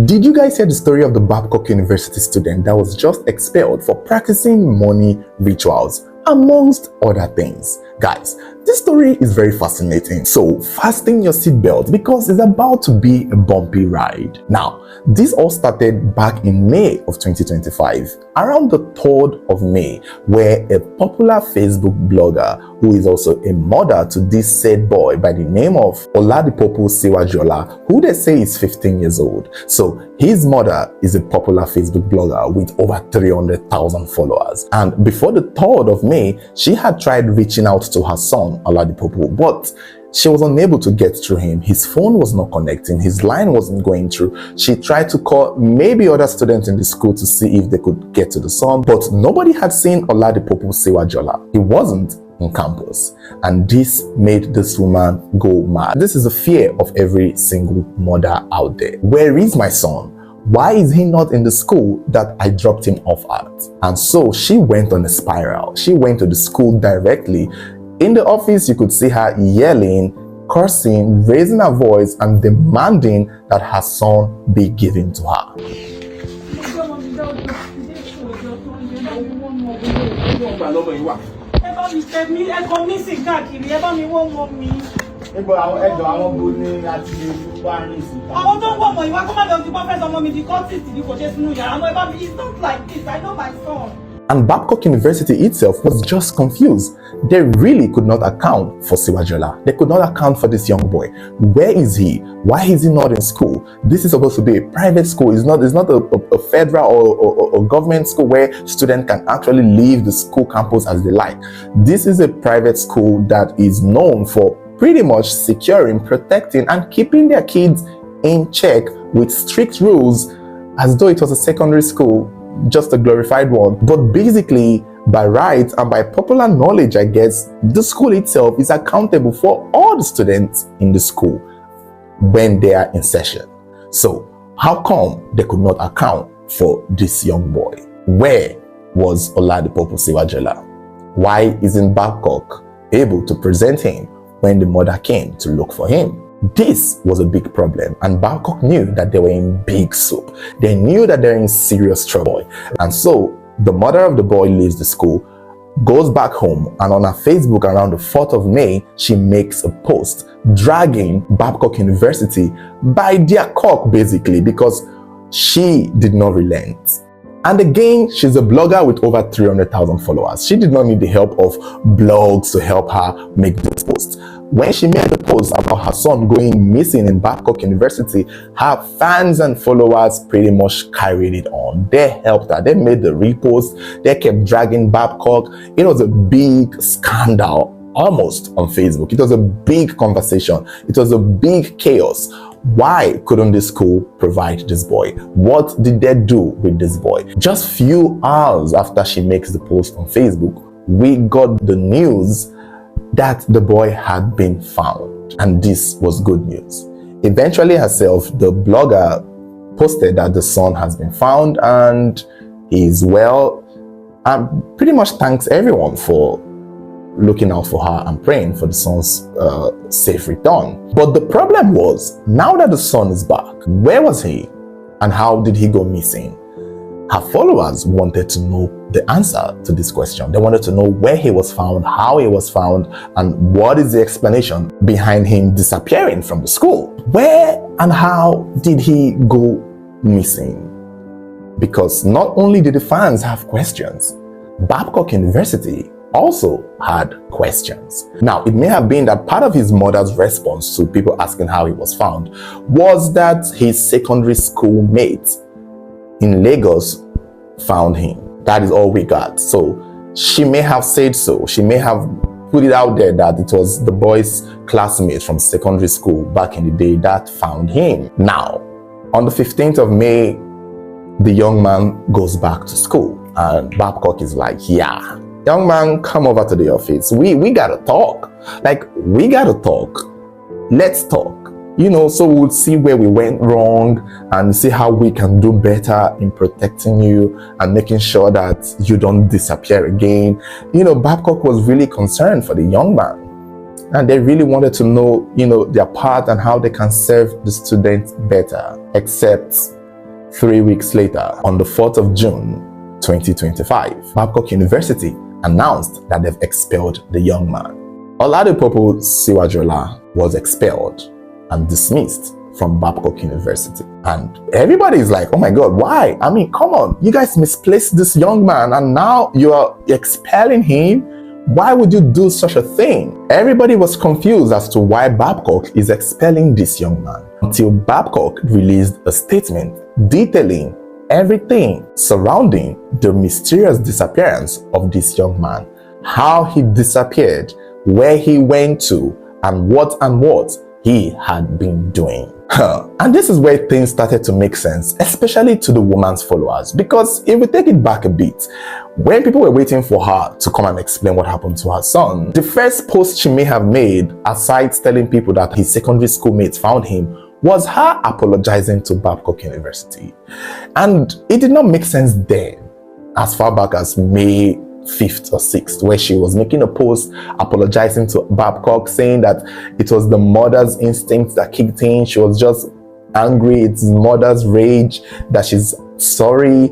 Did you guys hear the story of the Babcock University student that was just expelled for practicing money rituals, amongst other things? Guys, this story is very fascinating, so fasten your seatbelt because it's about to be a bumpy ride. Now, this all started back in May of 2025, around the 3rd of May, where a popular Facebook blogger, who is also a mother to this said boy by the name of Oladipopo Siwajola, who they say is 15 years old. So his mother is a popular Facebook blogger with over 300,000 followers. And before the 3rd of May, she had tried reaching out to her son, Oladipopo, but she was unable to get through him. His phone was not connecting. His line wasn't going through. She tried to call maybe other students in the school to see if they could get to the son, but nobody had seen Oladipopo Siwajola. He wasn't on campus, and this made this woman go mad. This is the fear of every single mother out there. Where is my son? Why is he not in the school that I dropped him off at? And so she went on a spiral. She went to the school directly. In the office, you could see her yelling, cursing, raising her voice, and demanding that her son be given to her. And Babcock University itself was just confused. They really could not account for Siwajola. They could not account for this young boy. Where is he? Why is he not in school? This is supposed to be a private school. It's not a federal or government school where students can actually leave the school campus as they like. This is a private school that is known for pretty much securing, protecting, and keeping their kids in check with strict rules, as though it was a secondary school, just a glorified one. But basically, by right and by popular knowledge, I guess, the school itself is accountable for all the students in the school when they are in session. So how come they could not account for this young boy? Where was Oladipopo Siwajola? Why isn't Babcock able to present him when the mother came to look for him? This was a big problem, and Babcock knew that they were in big soup. They knew that they're in serious trouble. And so the mother of the boy leaves the school, goes back home, and on her Facebook around the 4th of May, she makes a post dragging Babcock University by their cock, basically, because she did not relent. And again, she's a blogger with over 300,000 followers. She did not need the help of blogs to help her make this post. When she made the post about her son going missing in Babcock University, her fans and followers pretty much carried it on. They helped her. They made the repost. They kept dragging Babcock. It was a big scandal almost on Facebook. It was a big conversation. It was a big chaos. Why couldn't the school provide this boy? What did they do with this boy? Just few hours after she makes the post on Facebook, we got the news that the boy had been found. And this was good news. Eventually herself, the blogger posted that the son has been found and he's well, and pretty much thanks everyone for looking out for her and praying for the son's safe return. But the problem was, now that the son is back, where was he and how did he go missing? Her followers wanted to know the answer to this question. They wanted to know where he was found, how he was found, and what is the explanation behind him disappearing from the school. Where and how did he go missing? Because not only did the fans have questions, Babcock University also had questions. Now, it may have been that part of his mother's response to people asking how he was found was that his secondary school mate in Lagos found him. That is all we got. So she may have said so. She may have put it out there that it was the boy's classmate from secondary school back in the day that found him. Now, on the 15th of May, the young man goes back to school and Babcock is like, yeah, young man, come over to the office. We gotta talk. Like, we gotta talk. Let's talk. You know, so we'll see where we went wrong and see how we can do better in protecting you and making sure that you don't disappear again. You know, Babcock was really concerned for the young man, and they really wanted to know, you know, their part and how they can serve the students better. Except 3 weeks later, on the 4th of June 2025, Babcock University announced that they've expelled the young man. Oladipopo Siwajola was expelled and dismissed from Babcock University. And everybody is like, oh my God, why? I mean, come on, you guys misplaced this young man and now you are expelling him? Why would you do such a thing? Everybody was confused as to why Babcock is expelling this young man, until Babcock released a statement detailing everything surrounding the mysterious disappearance of this young man, how he disappeared, where he went to, and what he had been doing. And this is where things started to make sense, especially to the woman's followers, because if we take it back a bit, when people were waiting for her to come and explain what happened to her son, the first post she may have made, aside telling people that his secondary schoolmates found him, was her apologizing to Babcock University. And it did not make sense then, as far back as May 5th or 6th, where she was making a post apologizing to Babcock, saying that it was the mother's instinct that kicked in. She was just angry, it's mother's rage, that she's sorry.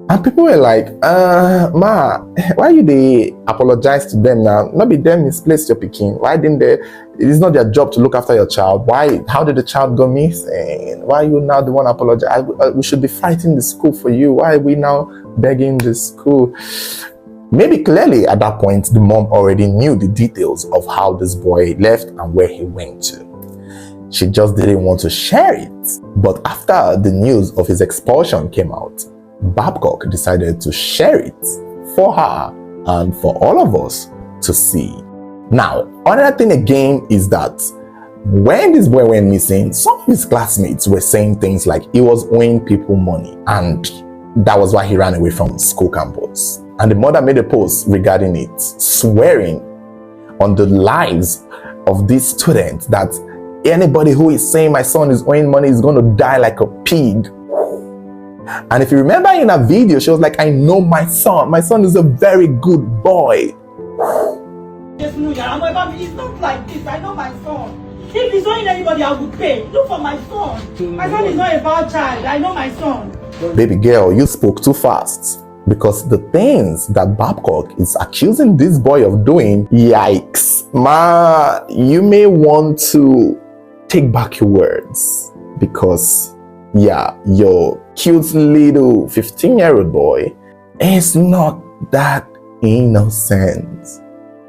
And people were like, ma, why you they apologize to them now? Not be them misplaced your picking. Why didn't they? It is not their job to look after your child. Why? How did the child go missing? Why are you now the one apologize? We should be fighting the school for you. Why are we now begging the school? Maybe clearly at that point, the mom already knew the details of how this boy left and where he went to. She just didn't want to share it. But after the news of his expulsion came out, Babcock decided to share it for her and for all of us to see. Now, another thing again is that when this boy went missing, some of his classmates were saying things like he was owing people money, and that was why he ran away from school campus. And the mother made a post regarding it, swearing on the lives of these students that anybody who is saying my son is owing money is going to die like a pig. And if you remember in a video, she was like, I know my son. My son is a very good boy. It's not like this. I know my son. If he's owing anybody, I will pay. Look for my son. My son is not a bad child. I know my son. Baby girl, you spoke too fast. Because the things that Babcock is accusing this boy of doing, yikes. Ma, you may want to take back your words. Because, yeah, your cute little 15-year-old boy is not that innocent.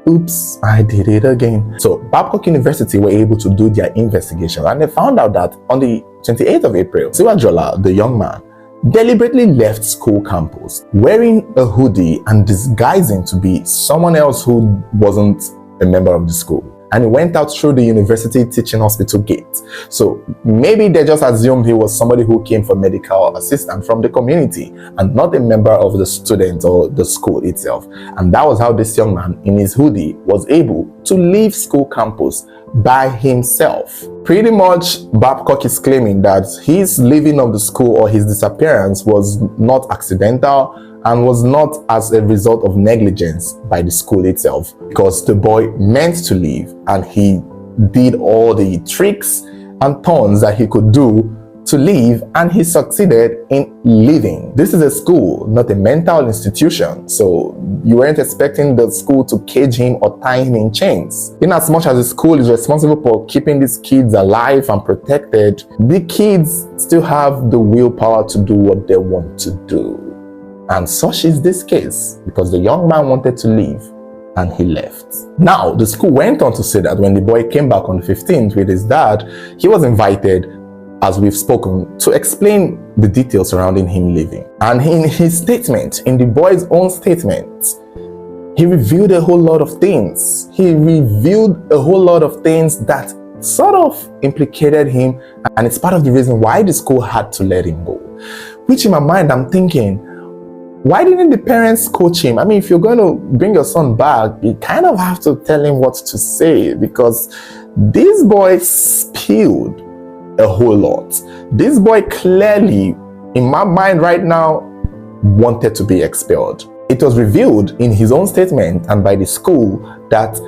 Oops, I did it again. So Babcock University were able to do their investigation, and they found out that on the 28th of April, Siwajola, the young man, deliberately left school campus wearing a hoodie and disguising to be someone else who wasn't a member of the school. And he went out through the university teaching hospital gate. So maybe they just assumed he was somebody who came for medical assistance from the community and not a member of the student or the school itself. And that was how this young man in his hoodie was able to leave school campus by himself. Pretty much, Babcock is claiming that his leaving of the school or his disappearance was not accidental and was not as a result of negligence by the school itself, because the boy meant to leave and he did all the tricks and turns that he could do to leave, and he succeeded in leaving. This is a school, not a mental institution, so you weren't expecting the school to cage him or tie him in chains. In as much as the school is responsible for keeping these kids alive and protected, the kids still have the willpower to do what they want to do. And such is this case, because the young man wanted to leave and he left. Now, the school went on to say that when the boy came back on the 15th with his dad, he was invited, as we've spoken, to explain the details surrounding him leaving. And in his statement, in the boy's own statement, he revealed a whole lot of things. He revealed a whole lot of things that sort of implicated him, and it's part of the reason why the school had to let him go. Which in my mind, I'm thinking, why didn't the parents coach him? I mean, if you're going to bring your son back, you kind of have to tell him what to say, because this boy spilled a whole lot. This boy clearly, in my mind right now, wanted to be expelled. It was revealed in his own statement and by the school that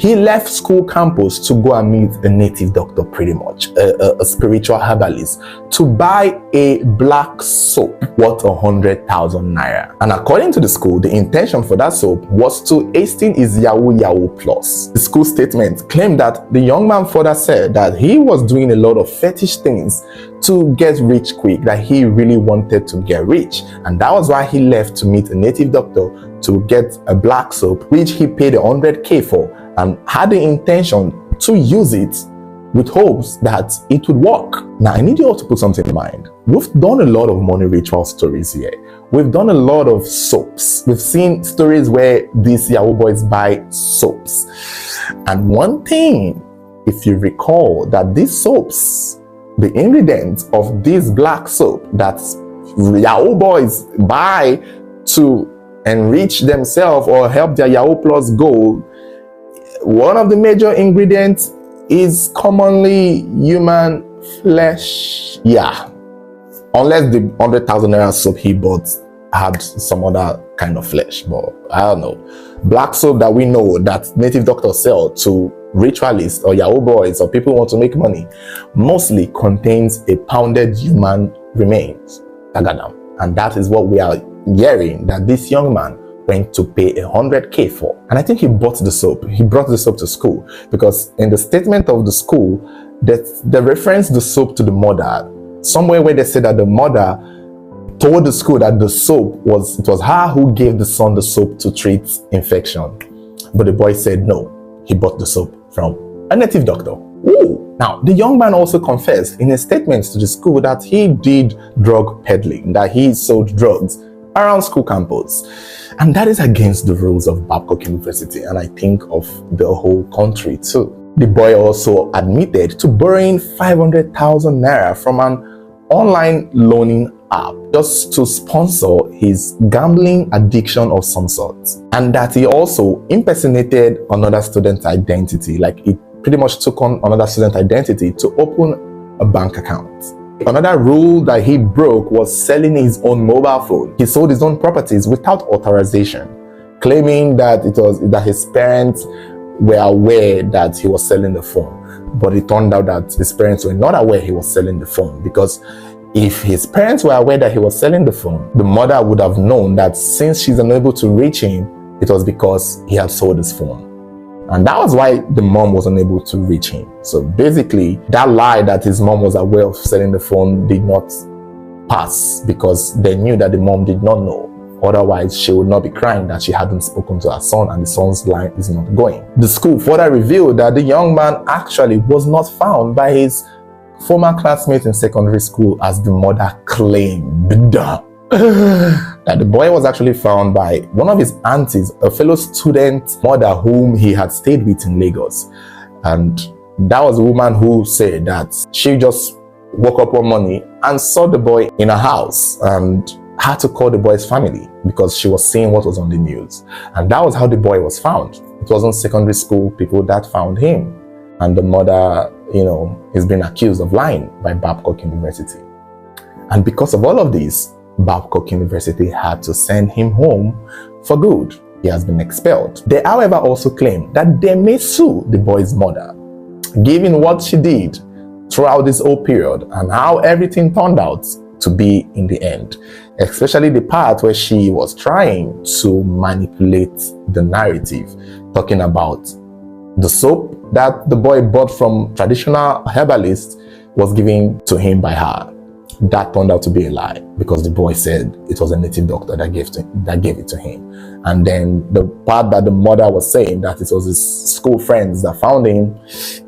He left school campus to go and meet a native doctor, pretty much, a spiritual herbalist, to buy a black soap worth 100,000 naira. And according to the school, the intention for that soap was to hasten his Yahoo plus. The school statement claimed that the young man further said that he was doing a lot of fetish things to get rich quick, that he really wanted to get rich, and that was why he left to meet a native doctor to get a black soap, which he paid 100k for, and had the intention to use it with hopes that it would work. Now, I need you all to put something in mind. We've done a lot of money ritual stories here. We've done a lot of soaps. We've seen stories where these Yahoo boys buy soaps. And one thing, if you recall, that these soaps, the ingredients of this black soap that Yahoo boys buy to enrich themselves or help their Yahoo plus goal, one of the major ingredients is commonly human flesh. Yeah, unless the 100,000 naira soap he bought had some other kind of flesh, but I don't know. Black soap that we know that native doctors sell to ritualists or Yahoo boys or people who want to make money mostly contains a pounded human remains, tagadam. And that is what we are hearing that this young man went to pay 100k for. And I think he bought the soap. He brought the soap to school, because in the statement of the school that they referenced the soap to the mother, somewhere where they said that the mother told the school that the soap was her who gave the son the soap to treat infection. But the boy said no, he bought the soap from a native doctor. Ooh. Now, the young man also confessed in his statements to the school that he did drug peddling, that he sold drugs around school campus. And that is against the rules of Babcock University, and I think of the whole country too. The boy also admitted to borrowing 500,000 naira from an online loaning app just to sponsor his gambling addiction of some sort, and that he also impersonated another student's identity, like he pretty much took on another student's identity to open a bank account. Another rule that he broke was selling his own mobile phone. He sold his own properties without authorization, claiming that his parents were aware that he was selling the phone. But it turned out that his parents were not aware he was selling the phone, because if his parents were aware that he was selling the phone, the mother would have known that since she's unable to reach him, it was because he had sold his phone. And that was why the mom was unable to reach him. So basically, that lie that his mom was aware of selling the phone did not pass, because they knew that the mom did not know. Otherwise, she would not be crying that she hadn't spoken to her son and the son's line is not going. The school further revealed that the young man actually was not found by his former classmates in secondary school as the mother claimed. That the boy was actually found by one of his aunties, a fellow student mother whom he had stayed with in Lagos. And that was a woman who said that she just woke up one morning and saw the boy in her house and had to call the boy's family because she was seeing what was on the news. And that was how the boy was found. It wasn't secondary school people that found him. And the mother, is being accused of lying by Babcock University. And because of all of this, Babcock University had to send him home for good. He has been expelled. They, however, also claim that they may sue the boy's mother, given what she did throughout this whole period and how everything turned out to be in the end, especially the part where she was trying to manipulate the narrative, talking about the soap that the boy bought from traditional herbalists was given to him by her. That turned out to be a lie, because the boy said it was a native doctor that gave it to him. And then the part that the mother was saying that it was his school friends that found him,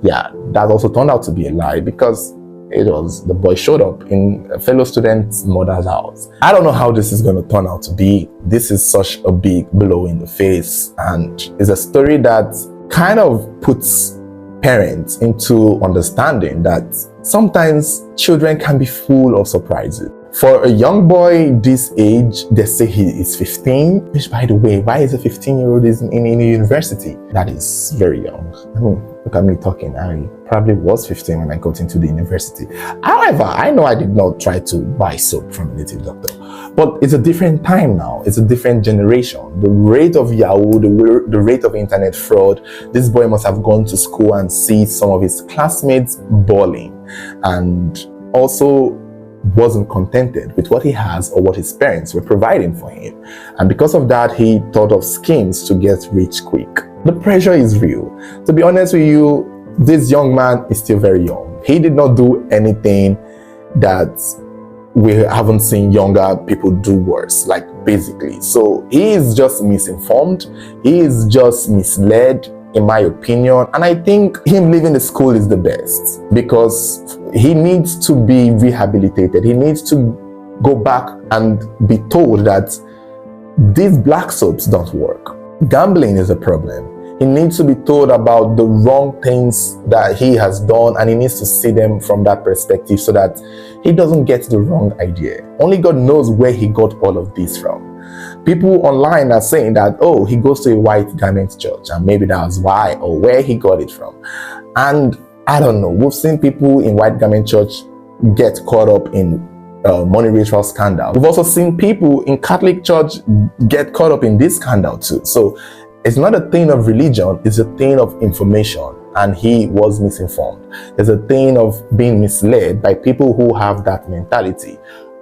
that also turned out to be a lie, because it was the boy showed up in a fellow student's mother's house. I don't know how this is going to turn out to be. This is such a big blow in the face, and it's a story that kind of puts parents into understanding that sometimes children can be full of surprises. For a young boy this age, they say he is 15, which, by the way, why is a 15-year-old in university? That is very young. Look at me talking. I probably was 15 when I got into the university. However, I know I did not try to buy soap from a native doctor. But it's a different time now. It's a different generation. The rate of Yahoo, the rate of internet fraud, this boy must have gone to school and see some of his classmates bawling, and also wasn't contented with what he has or what his parents were providing for him. And because of that, he thought of schemes to get rich quick. The pressure is real. To be honest with you, this young man is still very young. He did not do anything that we haven't seen younger people do worse, like basically. So he is just misinformed. He is just misled, in my opinion. And I think him leaving the school is the best, because he needs to be rehabilitated. He needs to go back and be told that these black soaps don't work. Gambling is a problem. He needs to be told about the wrong things that he has done, and he needs to see them from that perspective so that he doesn't get the wrong idea. Only God knows where he got all of this from. People online are saying that, oh, he goes to a white garment church, and maybe that's why, or where he got it from. And I don't know. We've seen people in white garment church get caught up in money ritual scandal. We've also seen people in Catholic church get caught up in this scandal too. So it's not a thing of religion, it's a thing of information, and he was misinformed. It's a thing of being misled by people who have that mentality.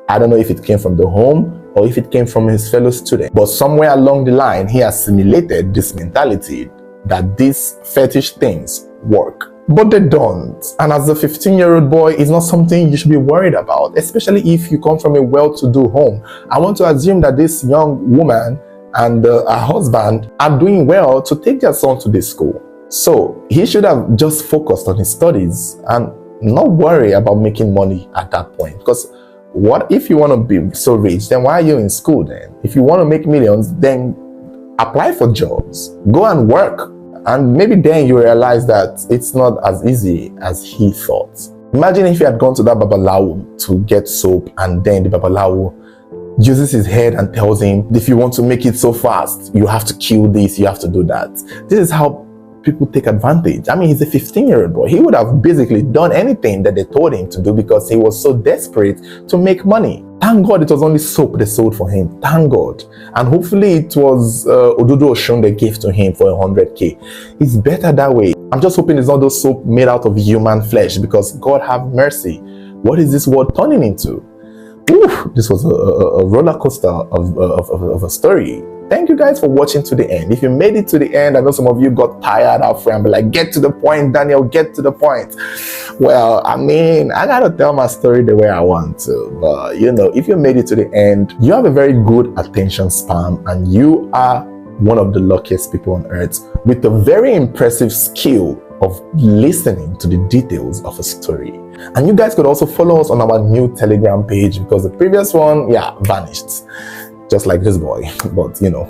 I don't know if it came from the home or if it came from his fellow student, but somewhere along the line, he assimilated this mentality that these fetish things work. But they don't. And as a 15-year-old boy, it's not something you should be worried about, especially if you come from a well-to-do home. I want to assume that this young woman and her husband are doing well to take their son to this school. So he should have just focused on his studies and not worry about making money at that point. Because what if you want to be so rich, then why are you in school then? If you want to make millions, then apply for jobs, go and work. And maybe then you realize that it's not as easy as he thought. Imagine if he had gone to that babalawo to get soap, and then the babalawo uses his head and tells him, if you want to make it so fast, you have to kill this, you have to do that. This is how people take advantage. I mean, he's a 15-year-old boy. He would have basically done anything that they told him to do because he was so desperate to make money. Thank God it was only soap they sold for him. Thank God. And hopefully it was Odudu Oshun they gave to him for 100K. It's better that way. I'm just hoping it's not those soap made out of human flesh, because God have mercy. What is this world turning into? Ooh, this was a roller coaster of a story. Thank you guys for watching to the end. If you made it to the end, I know some of you got tired halfway and be like, get to the point, Daniel, get to the point. Well, I mean, I gotta tell my story the way I want to. But, you know, if you made it to the end, you have a very good attention span, and you are one of the luckiest people on earth with a very impressive skill of listening to the details of a story. And you guys could also follow us on our new Telegram page, because the previous one, vanished. Just like this boy. But, you know,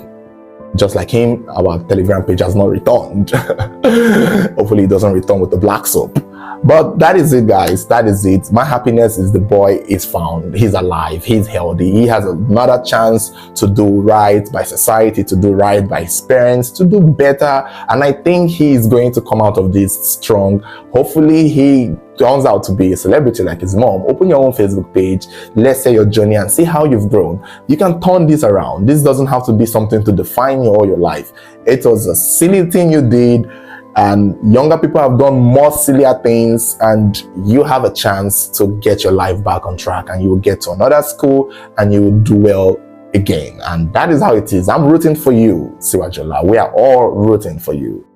just like him, our Telegram page has not returned. Hopefully it doesn't return with the black soap. But that is it, guys. That is it. My happiness is the boy is found. He's alive. He's healthy. He has another chance to do right by society, to do right by his parents, to do better. And I think he is going to come out of this strong. Hopefully he turns out to be a celebrity like his mom. Open your own Facebook page. Let's say your journey and see how you've grown. You can turn this around. This doesn't have to be something to define you all your life. It was a silly thing you did, and younger people have done more sillier things, and you have a chance to get your life back on track, and you will get to another school and you will do well again. And that is how it is. I'm rooting for you, Siwajola. We are all rooting for you.